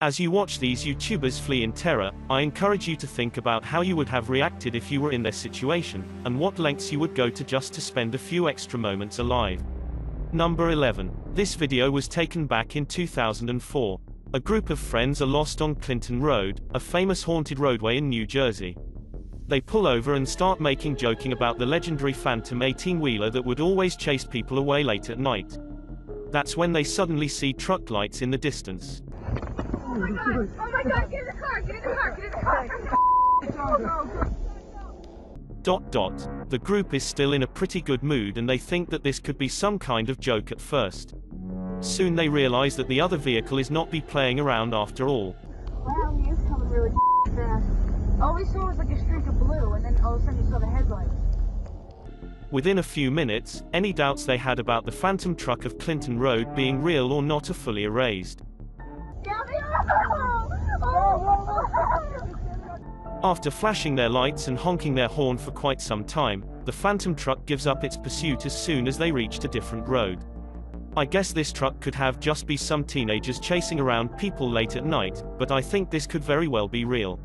As you watch these YouTubers flee in terror, I encourage you to think about how you would have reacted if you were in their situation, and what lengths you would go to just to spend a few extra moments alive. Number 11. This video was taken back in 2004. A group of friends are lost on Clinton Road, a famous haunted roadway in New Jersey. They pull over and start joking about the legendary phantom 18-wheeler that would always chase people away late at night. That's when they suddenly see truck lights in the distance. Oh my god, get in the car, get in the car, get in the car! The group is still in a pretty good mood and they think that this could be some kind of joke at first. Soon they realize that the other vehicle is not playing around after all. Wow, he is coming really fast. All we saw was like a streak of blue, and then all of a sudden you saw the headlights. Within a few minutes, any doubts they had about the phantom truck of Clinton Road being real or not are fully erased. After flashing their lights and honking their horn for quite some time, the phantom truck gives up its pursuit as soon as they reached a different road. I guess this truck could have just be some teenagers chasing around people late at night, but I think this could very well be real.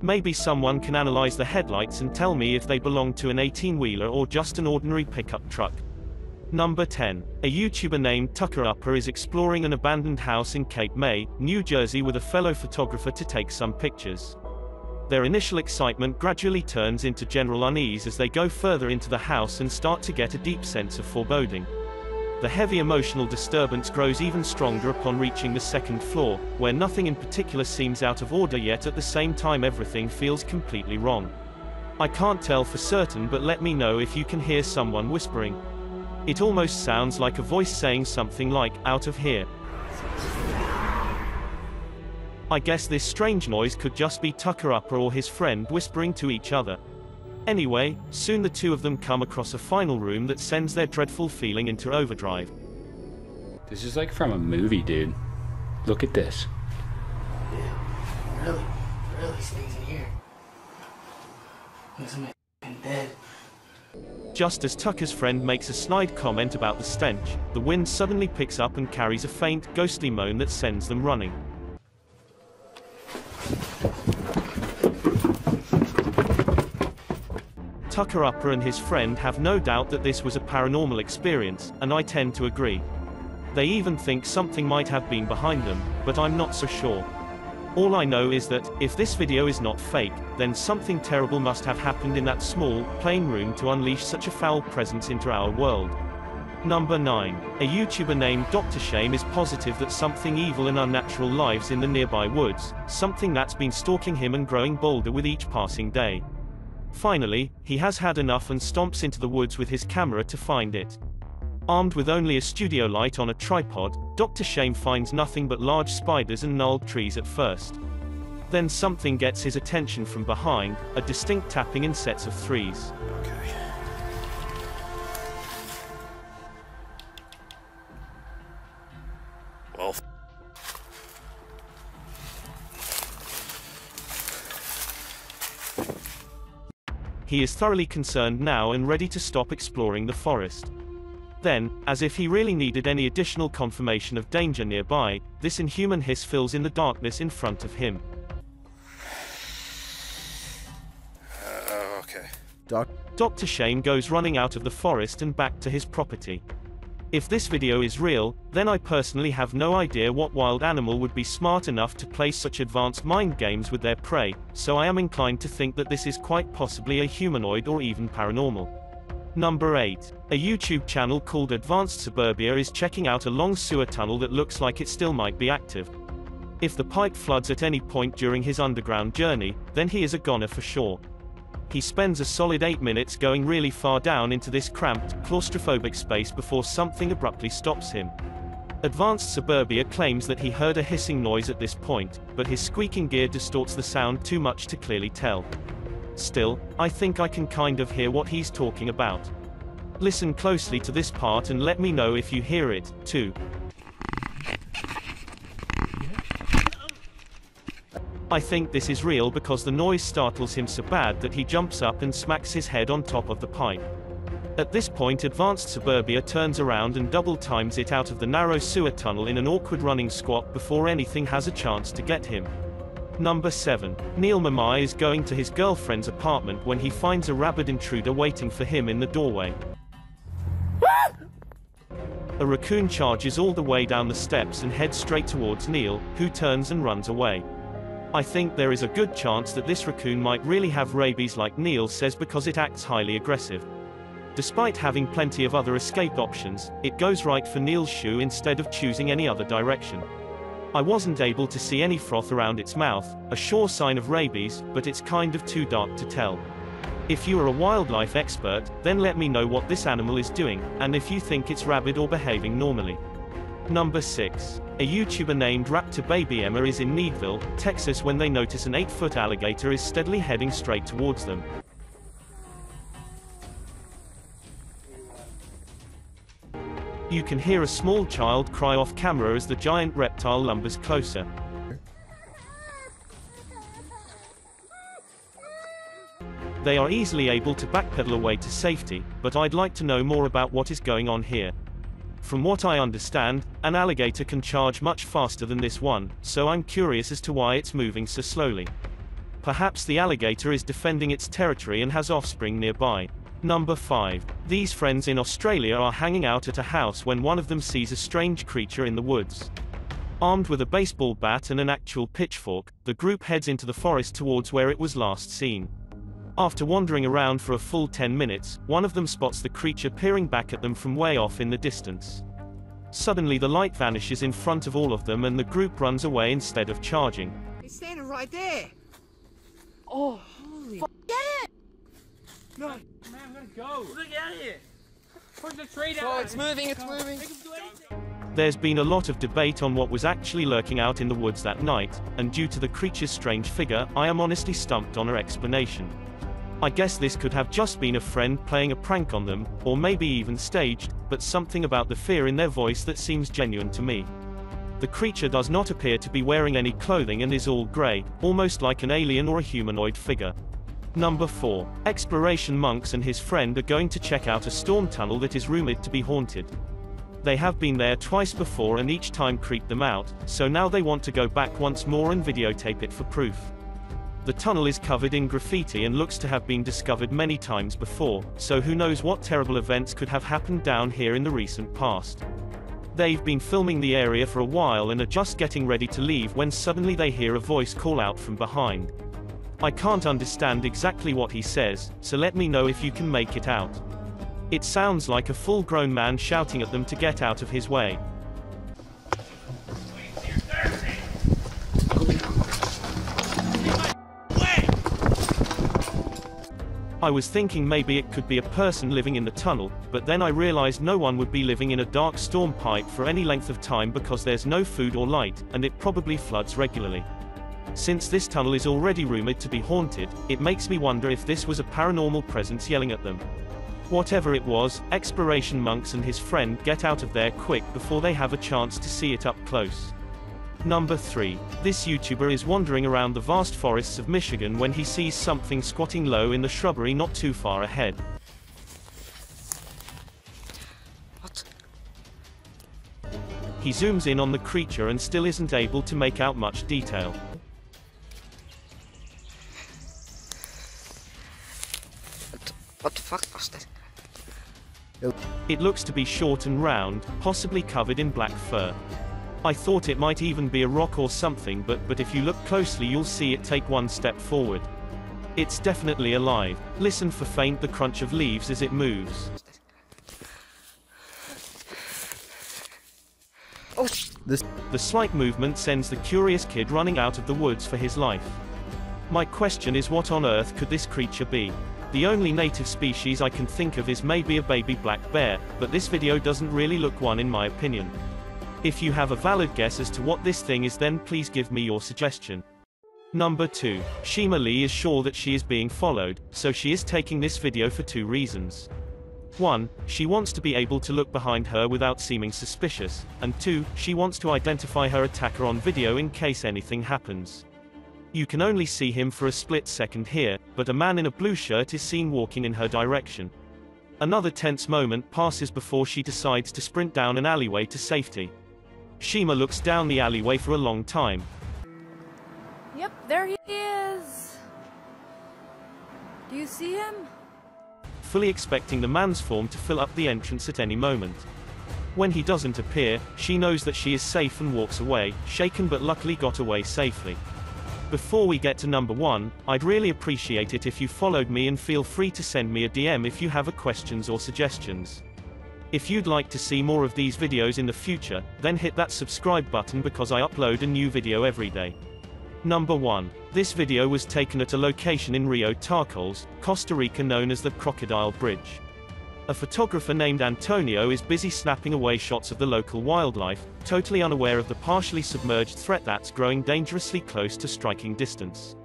Maybe someone can analyze the headlights and tell me if they belong to an 18-wheeler or just an ordinary pickup truck. Number 10. A YouTuber named Tucker Upper is exploring an abandoned house in Cape May, New Jersey with a fellow photographer to take some pictures. Their initial excitement gradually turns into general unease as they go further into the house and start to get a deep sense of foreboding. The heavy emotional disturbance grows even stronger upon reaching the second floor, where nothing in particular seems out of order yet at the same time everything feels completely wrong. I can't tell for certain, but let me know if you can hear someone whispering. It almost sounds like a voice saying something like, "Out of here." I guess this strange noise could just be Tucker Upper or his friend whispering to each other. Anyway, soon the two of them come across a final room that sends their dreadful feeling into overdrive. This is like from a movie, dude. Look at this. Yeah, really stinks in here. Looks like I'm dead. Just as Tucker's friend makes a snide comment about the stench, the wind suddenly picks up and carries a faint, ghostly moan that sends them running. Tucker Upper and his friend have no doubt that this was a paranormal experience, and I tend to agree. They even think something might have been behind them, but I'm not so sure. All I know is that, if this video is not fake, then something terrible must have happened in that small, plain room to unleash such a foul presence into our world. Number 9. A YouTuber named Dr. Shame is positive that something evil and unnatural lives in the nearby woods, something that's been stalking him and growing bolder with each passing day. Finally, he has had enough and stomps into the woods with his camera to find it. Armed with only a studio light on a tripod, Dr. Shame finds nothing but large spiders and gnarled trees at first. Then something gets his attention from behind, a distinct tapping in sets of threes. Okay. Well. He is thoroughly concerned now and ready to stop exploring the forest. Then, as if he really needed any additional confirmation of danger nearby, this inhuman hiss fills in the darkness in front of him. Okay. Dr. Shame goes running out of the forest and back to his property. If this video is real, then I personally have no idea what wild animal would be smart enough to play such advanced mind games with their prey, so I am inclined to think that this is quite possibly a humanoid or even paranormal. Number 8. A YouTube channel called Advanced Suburbia is checking out a long sewer tunnel that looks like it still might be active. If the pipe floods at any point during his underground journey, then he is a goner for sure. He spends a solid 8 minutes going really far down into this cramped, claustrophobic space before something abruptly stops him. Advanced Suburbia claims that he heard a hissing noise at this point, but his squeaking gear distorts the sound too much to clearly tell. Still, I think I can kind of hear what he's talking about. Listen closely to this part and let me know if you hear it, too. I think this is real because the noise startles him so bad that he jumps up and smacks his head on top of the pipe. At this point, Advanced Suburbia turns around and double times it out of the narrow sewer tunnel in an awkward running squat before anything has a chance to get him. Number 7. Neil Mamai is going to his girlfriend's apartment when he finds a rabid intruder waiting for him in the doorway. A raccoon charges all the way down the steps and heads straight towards Neil, who turns and runs away. I think there is a good chance that this raccoon might really have rabies like Neil says because it acts highly aggressive. Despite having plenty of other escape options, it goes right for Neil's shoe instead of choosing any other direction. I wasn't able to see any froth around its mouth, a sure sign of rabies, but it's kind of too dark to tell. If you are a wildlife expert, then let me know what this animal is doing, and if you think it's rabid or behaving normally. Number 6. A YouTuber named Raptor Baby Emma is in Needville, Texas when they notice an 8-foot alligator is steadily heading straight towards them. You can hear a small child cry off camera as the giant reptile lumbers closer. They are easily able to backpedal away to safety, but I'd like to know more about what is going on here. From what I understand, an alligator can charge much faster than this one, so I'm curious as to why it's moving so slowly. Perhaps the alligator is defending its territory and has offspring nearby. Number 5. These friends in Australia are hanging out at a house when one of them sees a strange creature in the woods. Armed with a baseball bat and an actual pitchfork, the group heads into the forest towards where it was last seen. After wandering around for a full 10 minutes, one of them spots the creature peering back at them from way off in the distance. Suddenly the light vanishes in front of all of them and the group runs away instead of charging. It's standing right there! Oh, holy f***, get it! No. Man, I'm gonna go. Look out here. Push the tree down. Oh, it's moving, it's moving. There's been a lot of debate on what was actually lurking out in the woods that night, and due to the creature's strange figure, I am honestly stumped on her explanation. I guess this could have just been a friend playing a prank on them, or maybe even staged, but something about the fear in their voice that seems genuine to me. The creature does not appear to be wearing any clothing and is all grey, almost like an alien or a humanoid figure. Number 4. Exploration Monks and his friend are going to check out a storm tunnel that is rumored to be haunted. They have been there twice before and each time creeped them out, so now they want to go back once more and videotape it for proof. The tunnel is covered in graffiti and looks to have been discovered many times before, so who knows what terrible events could have happened down here in the recent past. They've been filming the area for a while and are just getting ready to leave when suddenly they hear a voice call out from behind. I can't understand exactly what he says, so let me know if you can make it out. It sounds like a full-grown man shouting at them to get out of his way. I was thinking maybe it could be a person living in the tunnel, but then I realized no one would be living in a dark storm pipe for any length of time because there's no food or light, and it probably floods regularly. Since this tunnel is already rumored to be haunted, it makes me wonder if this was a paranormal presence yelling at them. Whatever it was, Exploration Monks and his friend get out of there quick before they have a chance to see it up close. Number 3. This YouTuber is wandering around the vast forests of Michigan when he sees something squatting low in the shrubbery not too far ahead. What? He zooms in on the creature and still isn't able to make out much detail. What the fuck was that? It looks to be short and round, possibly covered in black fur. I thought it might even be a rock or something, but if you look closely you'll see it take one step forward. It's definitely alive. Listen for the crunch of leaves as it moves. Oh, The slight movement sends the curious kid running out of the woods for his life. My question is, what on earth could this creature be? The only native species I can think of is maybe a baby black bear, but this video doesn't really look one in my opinion. If you have a valid guess as to what this thing is, then please give me your suggestion. Number 2. Shima Lee is sure that she is being followed, so she is taking this video for 2 reasons. 1. She wants to be able to look behind her without seeming suspicious, and 2. She wants to identify her attacker on video in case anything happens. You can only see him for a split second here, but a man in a blue shirt is seen walking in her direction. Another tense moment passes before she decides to sprint down an alleyway to safety. Shima looks down the alleyway for a long time. Yep, there he is. Do you see him? Fully expecting the man's form to fill up the entrance at any moment. When he doesn't appear, she knows that she is safe and walks away, shaken but luckily got away safely. Before we get to number 1, I'd really appreciate it if you followed me, and feel free to send me a DM if you have questions or suggestions. If you'd like to see more of these videos in the future, then hit that subscribe button because I upload a new video every day. Number 1. This video was taken at a location in Rio Tarcoles, Costa Rica known as the Crocodile Bridge. A photographer named Antonio is busy snapping away shots of the local wildlife, totally unaware of the partially submerged threat that's growing dangerously close to striking distance.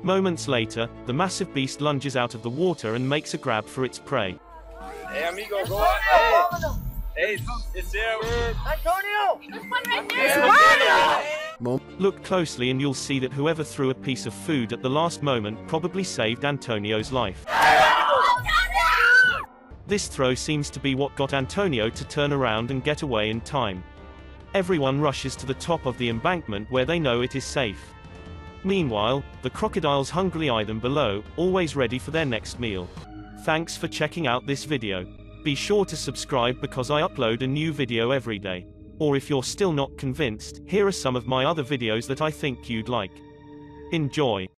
Moments later, the massive beast lunges out of the water and makes a grab for its prey. Hey, amigo, go on. Hey, it's there. Antonio! There's one right there. Look closely and you'll see that whoever threw a piece of food at the last moment probably saved Antonio's life. This throw seems to be what got Antonio to turn around and get away in time. Everyone rushes to the top of the embankment where they know it is safe. Meanwhile, the crocodiles hungrily eye them below, always ready for their next meal. Thanks for checking out this video. Be sure to subscribe because I upload a new video every day. Or if you're still not convinced, here are some of my other videos that I think you'd like. Enjoy.